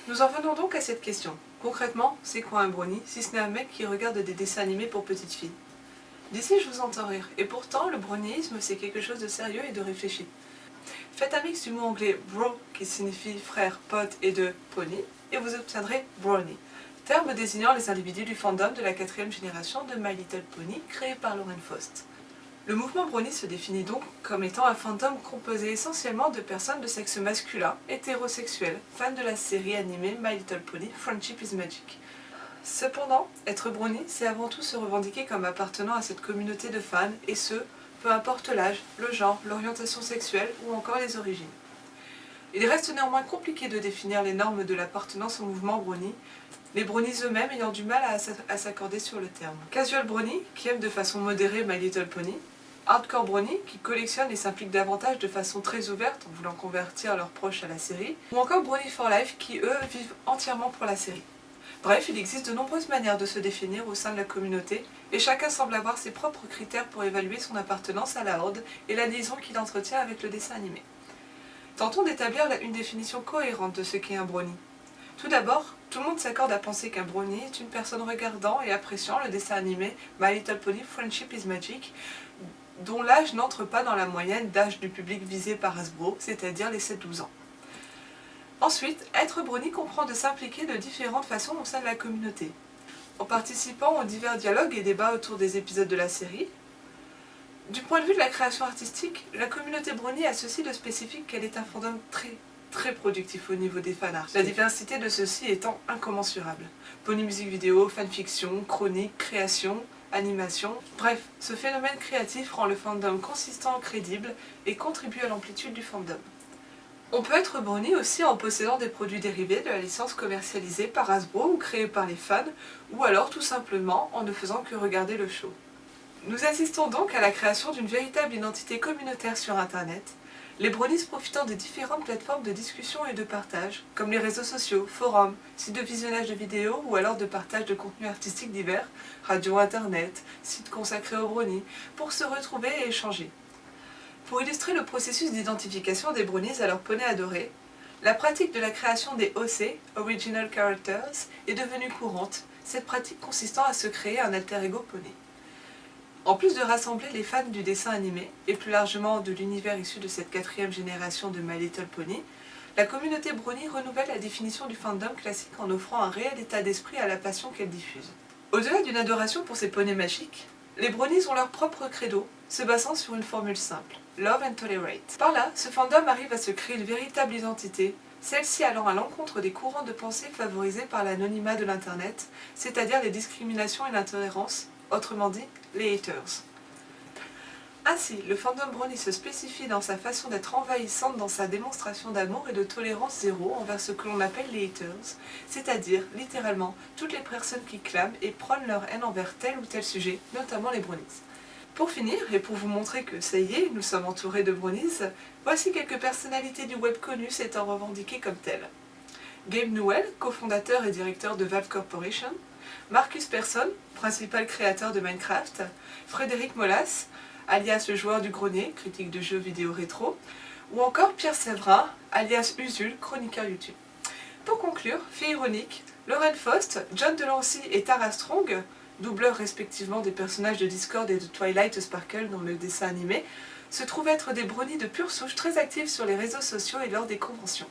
Nous en venons donc à cette question. Concrètement, c'est quoi un brownie, si ce n'est un mec qui regarde des dessins animés pour petites filles? D'ici, je vous entends rire, et pourtant, le brownieisme, c'est quelque chose de sérieux et de réfléchi. Faites un mix du mot anglais bro, qui signifie frère, pote, et de pony, et vous obtiendrez brownie, terme désignant les individus du fandom de la 4e génération de My Little Pony, créé par Lauren Faust. Le mouvement brownie se définit donc comme étant un fandom composé essentiellement de personnes de sexe masculin, hétérosexuelles, fans de la série animée My Little Pony, Friendship is Magic. Cependant, être brownie, c'est avant tout se revendiquer comme appartenant à cette communauté de fans, et ce, peu importe l'âge, le genre, l'orientation sexuelle ou encore les origines. Il reste néanmoins compliqué de définir les normes de l'appartenance au mouvement brownie, les brownies eux-mêmes ayant du mal à s'accorder sur le terme. Casual brownie, qui aime de façon modérée My Little Pony, hardcore brownie, qui collectionne et s'implique davantage de façon très ouverte en voulant convertir leurs proches à la série, ou encore brownie for life, qui eux vivent entièrement pour la série. Bref, il existe de nombreuses manières de se définir au sein de la communauté, et chacun semble avoir ses propres critères pour évaluer son appartenance à la horde et la liaison qu'il entretient avec le dessin animé. Tentons d'établir une définition cohérente de ce qu'est un brownie. Tout d'abord, tout le monde s'accorde à penser qu'un brownie est une personne regardant et appréciant le dessin animé My Little Pony Friendship is Magic, dont l'âge n'entre pas dans la moyenne d'âge du public visé par Hasbro, c'est-à-dire les 7-12 ans. Ensuite, être brownie comprend de s'impliquer de différentes façons au sein de la communauté, en participant aux divers dialogues et débats autour des épisodes de la série. Du point de vue de la création artistique, la communauté brownie a ceci de spécifique qu'elle est un fandom très productif au niveau des fanarts, la diversité de ceux-ci étant incommensurable. Pony musique vidéo, fanfiction, chronique, création, animation, bref, ce phénomène créatif rend le fandom consistant, crédible et contribue à l'amplitude du fandom. On peut être brownie aussi en possédant des produits dérivés de la licence commercialisée par Hasbro ou créée par les fans, ou alors tout simplement en ne faisant que regarder le show. Nous assistons donc à la création d'une véritable identité communautaire sur Internet, les brownies profitant des différentes plateformes de discussion et de partage, comme les réseaux sociaux, forums, sites de visionnage de vidéos ou alors de partage de contenus artistiques divers, radio internet, sites consacrés aux brownies, pour se retrouver et échanger. Pour illustrer le processus d'identification des brownies à leur poney adoré, la pratique de la création des OC, Original Characters, est devenue courante, cette pratique consistant à se créer un alter ego poney. En plus de rassembler les fans du dessin animé, et plus largement de l'univers issu de cette 4e génération de My Little Pony, la communauté brownie renouvelle la définition du fandom classique en offrant un réel état d'esprit à la passion qu'elle diffuse. Au-delà d'une adoration pour ces poneys magiques, les brownies ont leur propre credo, se basant sur une formule simple, Love and Tolerate. Par là, ce fandom arrive à se créer une véritable identité, celle-ci allant à l'encontre des courants de pensée favorisés par l'anonymat de l'internet, c'est-à-dire les discriminations et l'intolérance, autrement dit, les haters. Ainsi, le fandom brownie se spécifie dans sa façon d'être envahissante dans sa démonstration d'amour et de tolérance zéro envers ce que l'on appelle les haters, c'est-à-dire, littéralement, toutes les personnes qui clament et prônent leur haine envers tel ou tel sujet, notamment les brownies. Pour finir, et pour vous montrer que ça y est, nous sommes entourés de brownies, voici quelques personnalités du web connues s'étant revendiquées comme telles. Gabe Newell, cofondateur et directeur de Valve Corporation, Marcus Persson, principal créateur de Minecraft, Frédéric Molas, alias le joueur du grenier, critique de jeux vidéo rétro, ou encore Pierre Séverin, alias Usul, chroniqueur YouTube. Pour conclure, fait ironique, Lauren Faust, John Delancey et Tara Strong, doubleurs respectivement des personnages de Discord et de Twilight Sparkle dans le dessin animé, se trouvent être des brownies de pure souche très actives sur les réseaux sociaux et lors des conventions.